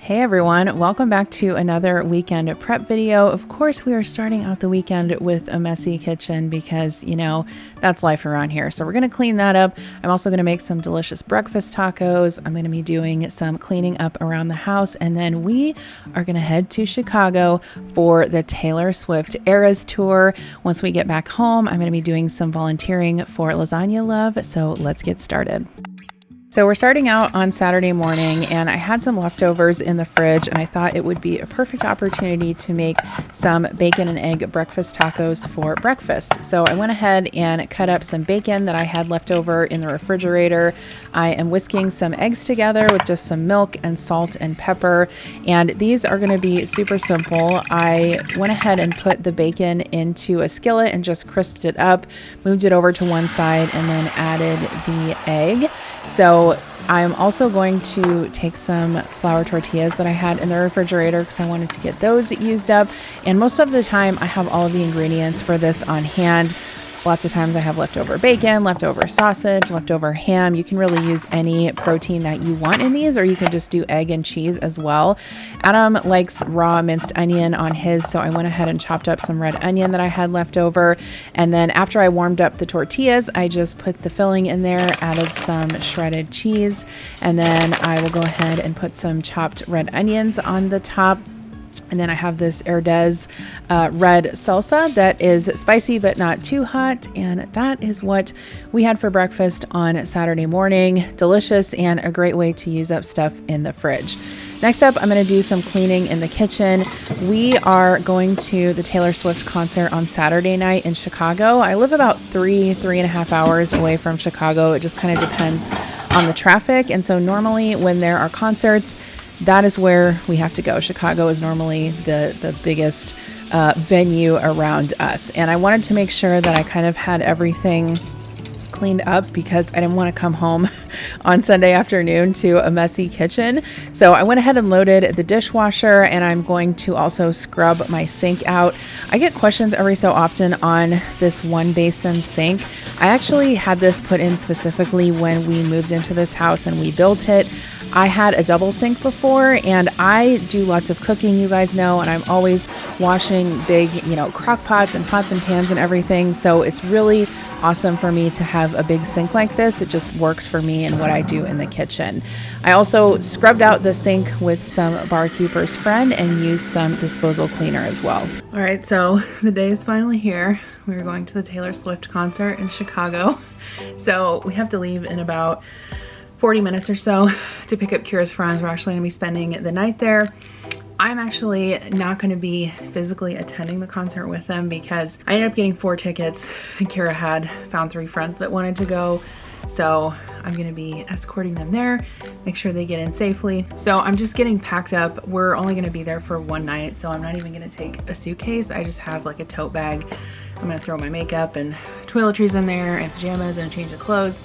Hey everyone, welcome back to another weekend prep video. Of course, we are starting out the weekend with a messy kitchen because, you know, that's life around here. So we're going to clean that up. I'm also going to make some delicious breakfast tacos. I'm going to be doing some cleaning up around the house. And then we are going to head to Chicago for the Taylor Swift Eras Tour. Once we get back home, I'm going to be doing some volunteering for Lasagna Love. So let's get started. So we're starting out on Saturday morning, and I had some leftovers in the fridge, and I thought it would be a perfect opportunity to make some bacon and egg breakfast tacos for breakfast. So I went ahead and cut up some bacon that I had left over in the refrigerator. I am whisking some eggs together with just some milk and salt and pepper, and these are going to be super simple. I went ahead and put the bacon into a skillet and just crisped it up, moved it over to one side, and then added the egg. So I'm also going to take some flour tortillas that I had in the refrigerator because I wanted to get those used up. And most of the time I have all of the ingredients for this on hand. Lots of times I have leftover bacon, leftover sausage, leftover ham. You can really use any protein that you want in these, or you can just do egg and cheese as well. Adam likes raw minced onion on his, so I went ahead and chopped up some red onion that I had left over. And then after I warmed up the tortillas, I just put the filling in there, added some shredded cheese, and then I will go ahead and put some chopped red onions on the top. And then I have this Herdez red salsa that is spicy but not too hot. And that is what we had for breakfast on Saturday morning. Delicious and a great way to use up stuff in the fridge. Next up, I'm going to do some cleaning in the kitchen. We are going to the Taylor Swift concert on Saturday night in Chicago. I live about 3.5 hours away from Chicago. It just kind of depends on the traffic. And so normally when there are concerts, that is where we have to go. Chicago is normally the biggest venue around us. And I wanted to make sure that I kind of had everything cleaned up because I didn't want to come home on Sunday afternoon to a messy kitchen. So I went ahead and loaded the dishwasher, and I'm going to also scrub my sink out. I get questions every so often on this one basin sink. I actually had this put in specifically when we moved into this house and we built it. I had a double sink before, and I do lots of cooking, you guys know, and I'm always washing big, crock pots and pots and pans and everything. So it's really awesome for me to have a big sink like this. It just works for me and what I do in the kitchen. I also scrubbed out the sink with some Bar Keeper's Friend and used some disposal cleaner as well. All right, so the day is finally here. We're going to the Taylor Swift concert in Chicago. So we have to leave in about 40 minutes or so to pick up Kira's friends. We're actually going to be spending the night there. I'm actually not going to be physically attending the concert with them because I ended up getting 4 tickets and Kira had found 3 friends that wanted to go. So I'm going to be escorting them there, make sure they get in safely. So I'm just getting packed up. We're only going to be there for one night, so I'm not even going to take a suitcase. I just have like a tote bag. I'm going to throw my makeup and toiletries in there and pajamas and a change of clothes.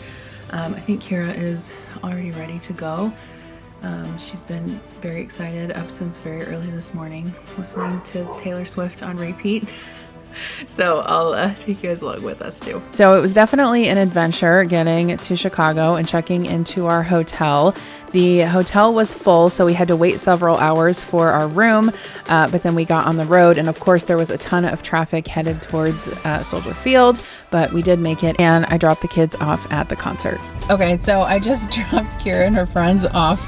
I think Kira is already ready to go. She's been very excited up since very early this morning, listening to Taylor Swift on repeat. So I'll take you guys along with us too. So it was definitely an adventure getting to Chicago and checking into our hotel. The hotel was full, so we had to wait several hours for our room, but then we got on the road, and of course there was a ton of traffic headed towards Soldier Field, but we did make it, and I dropped the kids off at the concert. Okay, so I just dropped Kira and her friends off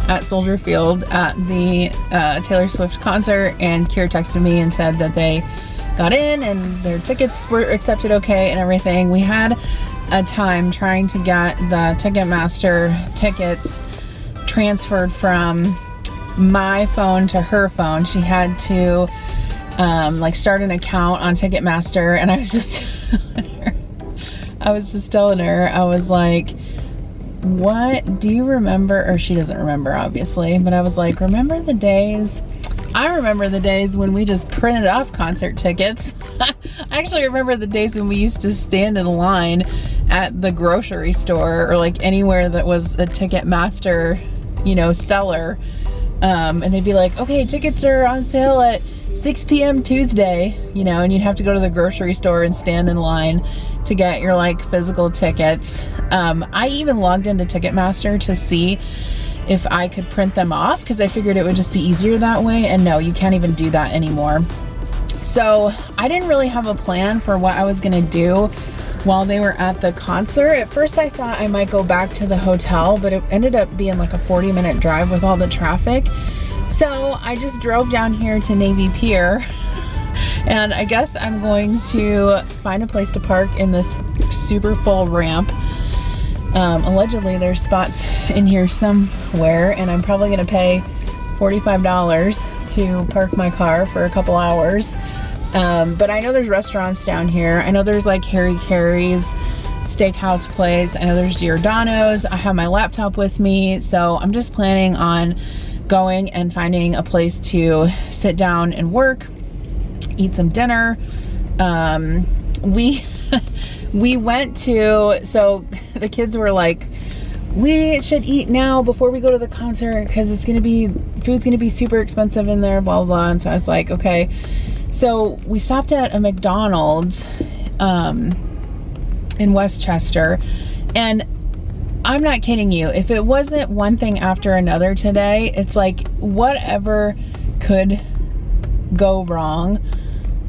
at Soldier Field at the Taylor Swift concert, and Kira texted me and said that they got in and their tickets were accepted okay and everything. We had a time trying to get the Ticketmaster tickets transferred from my phone to her phone. She had to start an account on Ticketmaster, and I was just telling her, I was like, what do you remember? Or she doesn't remember, obviously, but I was like, remember the days? I remember the days when we just printed off concert tickets. I actually remember the days when we used to stand in line at the grocery store or like anywhere that was a Ticketmaster, seller. And they'd be like, okay, tickets are on sale at 6 p.m. Tuesday, and you'd have to go to the grocery store and stand in line to get your physical tickets. I even logged into Ticketmaster to see if I could print them off, because I figured it would just be easier that way, and no, you can't even do that anymore. So I didn't really have a plan for what I was gonna do while they were at the concert. At first I thought I might go back to the hotel, but it ended up being like a 40-minute drive with all the traffic. So I just drove down here to Navy Pier, and I guess I'm going to find a place to park in this super full ramp. Allegedly there's spots in here somewhere, and I'm probably gonna pay $45 to park my car for a couple hours. But I know there's restaurants down here. I know there's like Harry Carey's steakhouse place. I know there's Giordano's. I have my laptop with me, so I'm just planning on going and finding a place to sit down and work, eat some dinner. We went to, so the kids were like, we should eat now before we go to the concert because it's gonna be, food's gonna be super expensive in there, blah, blah, blah. And so I was like, okay. So we stopped at a McDonald's in Westchester, and I'm not kidding you, if it wasn't one thing after another today, it's like whatever could go wrong,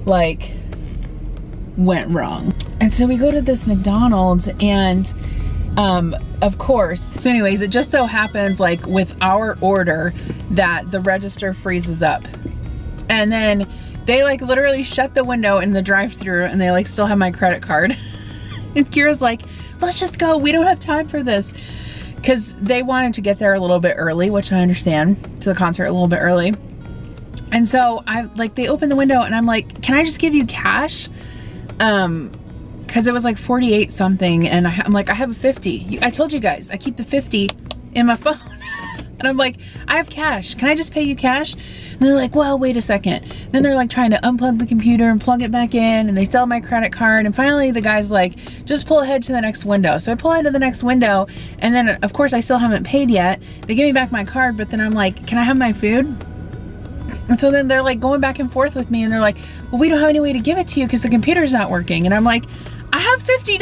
like, went wrong. And so we go to this McDonald's, and of course, so anyways, it just so happens like with our order that the register freezes up, and then they like literally shut the window in the drive-thru, and they like still have my credit card. And Kira's like, let's just go, we don't have time for this, because they wanted to get there a little bit early, which I understand, to the concert a little bit early. And so I like, they opened the window, and I'm like, can I just give you cash? Because it was like 48 something, and I'm like, I have a 50. I told you guys, I keep the 50 in my phone. And I'm like, I have cash. Can I just pay you cash? And they're like, well, wait a second. Then they're like trying to unplug the computer and plug it back in, and they sell my credit card. And finally the guy's like, just pull ahead to the next window. So I pull ahead to the next window, and then of course I still haven't paid yet. They give me back my card, but then I'm like, can I have my food? And so then they're like going back and forth with me, and they're like, well, we don't have any way to give it to you because the computer's not working. And I'm like, I have $50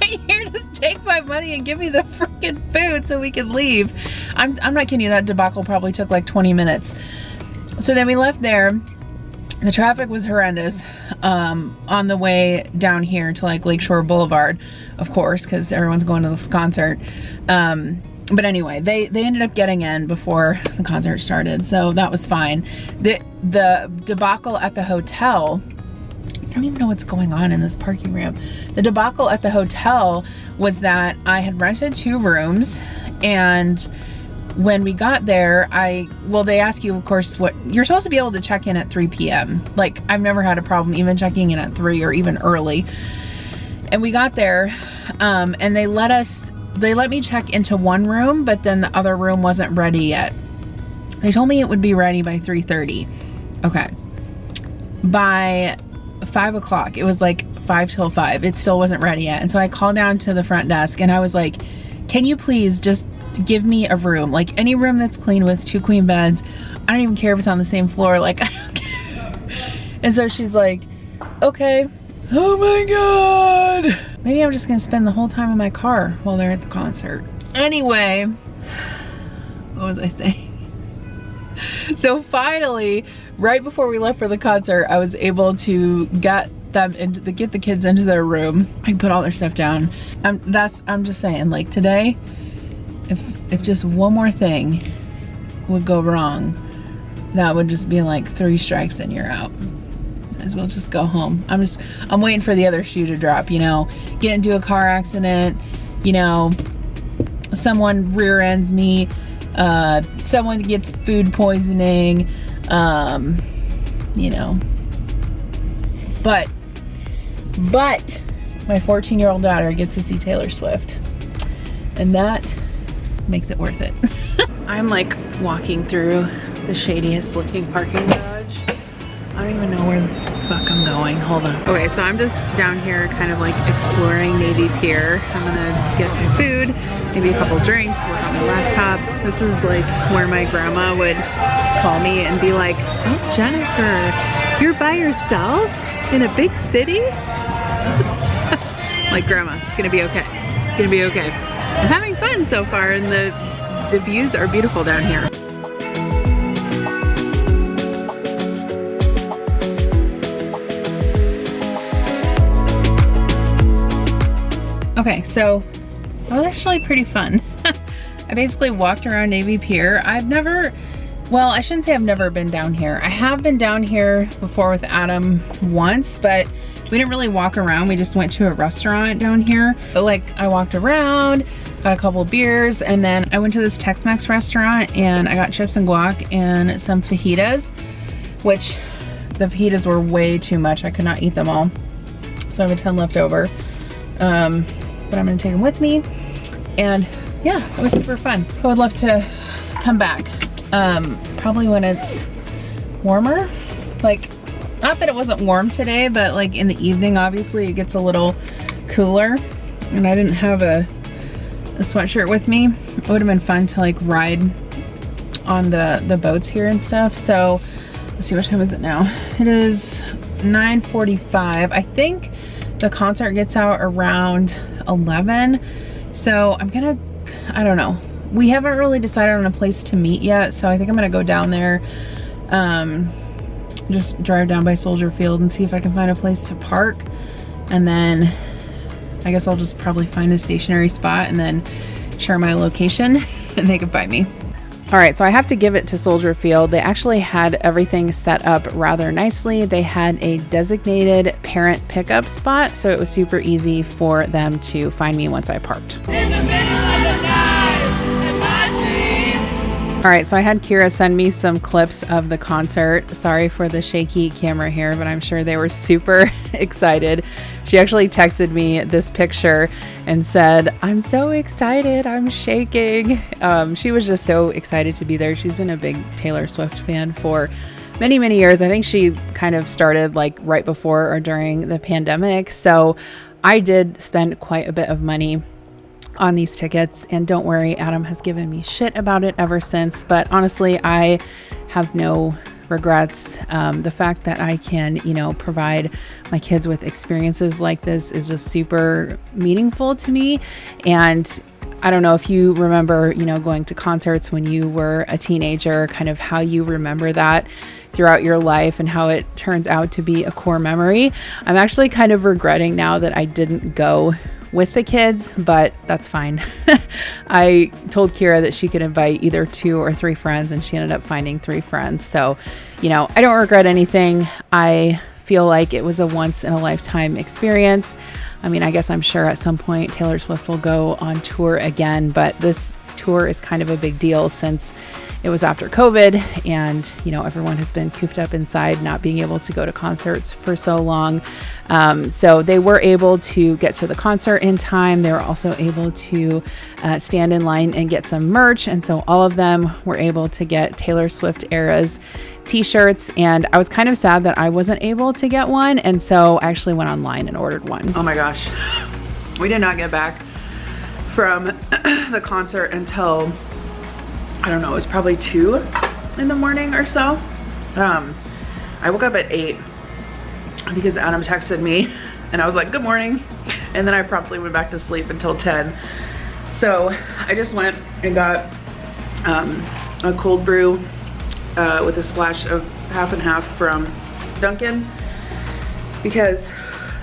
right here, just take my money and give me the freaking food so we can leave. I'm not kidding you, that debacle probably took like 20 minutes. So then we left there. The traffic was horrendous on the way down here to like Lakeshore Boulevard, of course, because everyone's going to this concert. But anyway, they ended up getting in before the concert started, so that was fine. The debacle at the hotel, I don't even know what's going on in this parking ramp. The debacle at the hotel was that I had rented 2 rooms, and when we got there, well, they ask you, of course, what you're supposed to be able to check in at 3 p.m. Like, I've never had a problem even checking in at 3 or even early. And we got there, and they let me check into one room, but then the other room wasn't ready yet. They told me it would be ready by 3:30. Okay. By 5 o'clock, it was like 5 till 5, it still wasn't ready yet. And so I called down to the front desk, and I was like, can you please just give me a room, like any room that's clean with 2 queen beds. I don't even care if it's on the same floor, like I don't care. And so she's like, okay. Oh my god, maybe I'm just gonna spend the whole time in my car while they're at the concert. Anyway, what was I saying? So finally, right before we left for the concert, I was able to get the kids into their room. I can put all their stuff down. I'm just saying, like today, if just one more thing would go wrong, that would just be like 3 strikes and you're out. Might as well just go home. I'm waiting for the other shoe to drop, you know, get into a car accident, you know, someone rear ends me, someone gets food poisoning, you know, but my 14-year-old daughter gets to see Taylor Swift, and that makes it worth it. I'm like walking through the shadiest looking parking garage. I don't even know where the fuck I'm going. Hold on. Okay, so I'm just down here kind of like exploring Navy Pier. I'm gonna get some food, maybe a couple drinks, work on my laptop. This is like where my grandma would call me and be like, oh, Jennifer, you're by yourself in a big city? Like, grandma, it's gonna be okay. It's gonna be okay. I'm having fun so far in the the views are beautiful down here. Okay, so that was actually pretty fun. I basically walked around Navy Pier. Well, I shouldn't say I've never been down here. I have been down here before with Adam once, but we didn't really walk around. We just went to a restaurant down here. But like, I walked around, got a couple beers, and then I went to this Tex-Mex restaurant and I got chips and guac and some fajitas, which the fajitas were way too much. I could not eat them all. So I have a ton left over. But I'm gonna take them with me. And yeah, it was super fun. I would love to come back. Probably when it's warmer. Like, not that it wasn't warm today, but like in the evening, obviously it gets a little cooler. And I didn't have a sweatshirt with me. It would have been fun to like ride on the boats here and stuff. So let's see, what time is it now? It is 9:45. I think the concert gets out around 11. So I don't know. We haven't really decided on a place to meet yet. So I think I'm gonna go down there, just drive down by Soldier Field and see if I can find a place to park. And then I guess I'll just probably find a stationary spot and then share my location and they can find me. All right, so I have to give it to Soldier Field. They actually had everything set up rather nicely. They had a designated parent pickup spot, so it was super easy for them to find me once I parked. In the middle of the night, in my dreams. All right, so I had Kira send me some clips of the concert. Sorry for the shaky camera here, but I'm sure they were super excited. She actually texted me this picture and said, "I'm so excited, I'm shaking." She was just so excited to be there. She's been a big Taylor Swift fan for many, many years. I think she kind of started like right before or during the pandemic. So I did spend quite a bit of money on these tickets, and don't worry, Adam has given me shit about it ever since. But honestly, I have no regrets. The fact that I can, provide my kids with experiences like this is just super meaningful to me. And I don't know if you remember, going to concerts when you were a teenager, kind of how you remember that throughout your life and how it turns out to be a core memory. I'm actually kind of regretting now that I didn't go with the kids, but that's fine. I told Kira that she could invite either 2 or 3 friends, and she ended up finding 3 friends. So, I don't regret anything. I feel like it was a once in a lifetime experience. I mean, I guess I'm sure at some point Taylor Swift will go on tour again, but this tour is kind of a big deal since it was after COVID and, everyone has been cooped up inside, not being able to go to concerts for so long. So they were able to get to the concert in time. They were also able to stand in line and get some merch. And so all of them were able to get Taylor Swift Eras t-shirts. And I was kind of sad that I wasn't able to get one. And so I actually went online and ordered one. Oh my gosh. We did not get back from the concert until, I don't know, it was probably 2 in the morning or so. I woke up at 8 because Adam texted me and I was like, good morning. And then I promptly went back to sleep until 10. So I just went and got a cold brew with a splash of half and half from Dunkin' because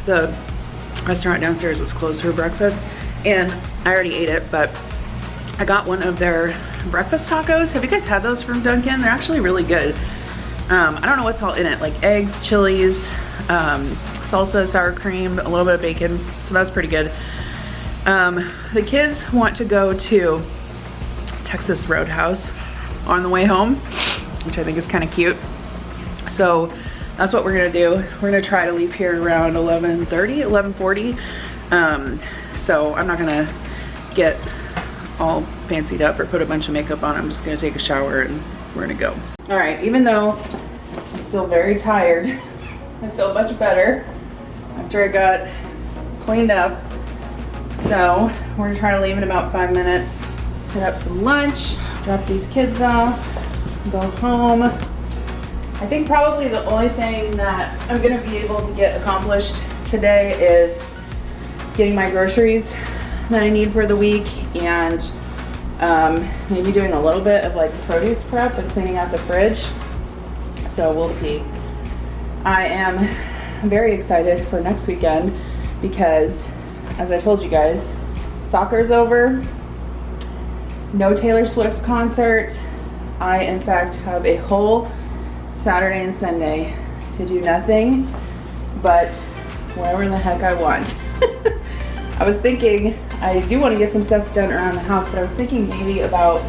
the restaurant downstairs was closed for breakfast and I already ate it, but I got one of their breakfast tacos. Have you guys had those from Dunkin'? They're actually really good. I don't know what's all in it, like eggs, chilies, salsa, sour cream, a little bit of bacon, so that's pretty good. The kids want to go to Texas Roadhouse on the way home, which I think is kind of cute. So that's what we're gonna do. We're gonna try to leave here around 11:30, 11:40. So I'm not gonna get all fancied up or put a bunch of makeup on. I'm just gonna take a shower and we're gonna go. All right, even though I'm still very tired, I feel much better after I got cleaned up. So we're gonna try to leave in about 5 minutes, set up some lunch, drop these kids off, go home. I think probably the only thing that I'm gonna be able to get accomplished today is getting my groceries that I need for the week and Maybe doing a little bit of like produce prep and cleaning out the fridge. So we'll see. I am very excited for next weekend because, as I told you guys, soccer's over, no Taylor Swift concert. I, in fact, have a whole Saturday and Sunday to do nothing but whatever the heck I want. I was thinking, I do want to get some stuff done around the house, but I was thinking maybe about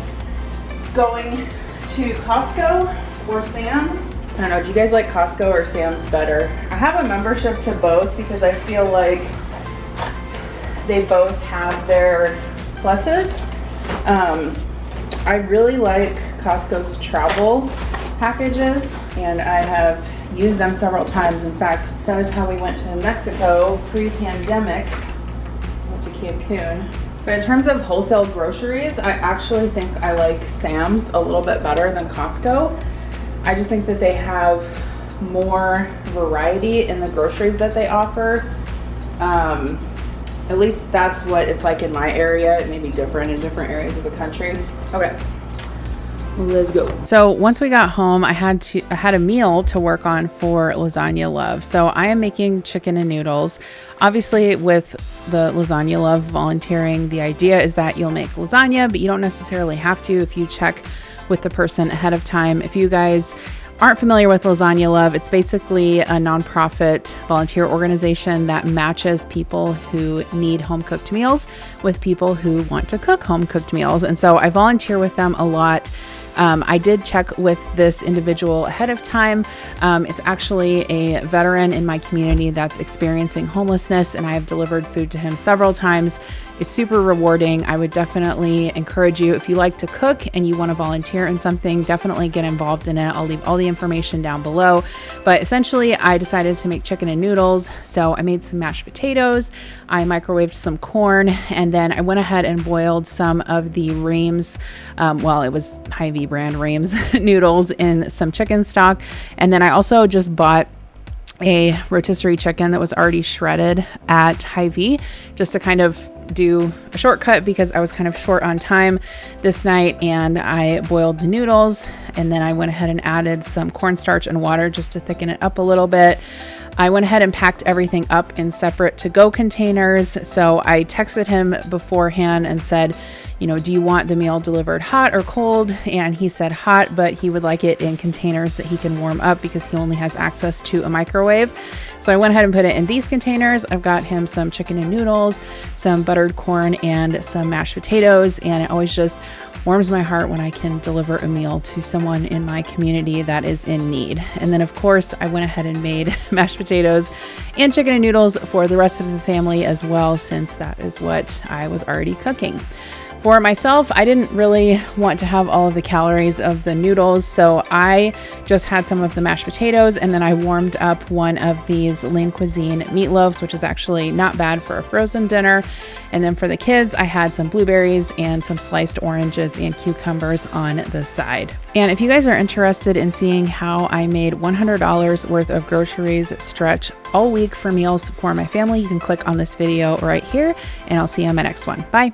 going to Costco or Sam's. I don't know, do you guys like Costco or Sam's better? I have a membership to both because I feel like they both have their pluses. I really like Costco's travel packages, and I have used them several times. In fact, that is how we went to Mexico pre-pandemic. Went to Cancun. But in terms of wholesale groceries, I actually think I like Sam's a little bit better than Costco. I just think that they have more variety in the groceries that they offer. At least that's what it's like in my area. It may be different in different areas of the country. Okay, let's go. So once we got home, I had a meal to work on for Lasagna Love. So I am making chicken and noodles. Obviously, with the Lasagna Love volunteering, the idea is that you'll make lasagna, but you don't necessarily have to if you check with the person ahead of time. If you guys aren't familiar with Lasagna Love, it's basically a nonprofit volunteer organization that matches people who need home cooked meals with people who want to cook home cooked meals. And so I volunteer with them a lot. I did check with this individual ahead of time. It's actually a veteran in my community that's experiencing homelessness, and I have delivered food to him several times. It's super rewarding. I would definitely encourage you, if you like to cook and you want to volunteer in something, definitely get involved in it. I'll leave all the information down below. But essentially, I decided to make chicken and noodles. So I made some mashed potatoes, I microwaved some corn, and then I went ahead and boiled some of the Reams, well, it was Hy-Vee brand Reams noodles in some chicken stock. And then I also just bought a rotisserie chicken that was already shredded at Hy-Vee, just to kind of do a shortcut because I was kind of short on time this night. And I boiled the noodles, and then I went ahead and added some cornstarch and water just to thicken it up a little bit. I went ahead and packed everything up in separate to-go containers. So I texted him beforehand and said, you know, do you want the meal delivered hot or cold? And he said hot, but he would like it in containers that he can warm up because he only has access to a microwave. So I went ahead and put it in these containers. I've got him some chicken and noodles, some buttered corn, and some mashed potatoes. And it always just warms my heart when I can deliver a meal to someone in my community that is in need. And then of course, I went ahead and made mashed potatoes and chicken and noodles for the rest of the family as well, since that is what I was already cooking. For myself, I didn't really want to have all of the calories of the noodles, so I just had some of the mashed potatoes, and then I warmed up one of these Lean Cuisine meatloaves, which is actually not bad for a frozen dinner. And then for the kids, I had some blueberries and some sliced oranges and cucumbers on the side. And if you guys are interested in seeing how I made $100 worth of groceries stretch all week for meals for my family, you can click on this video right here, and I'll see you on my next one. Bye.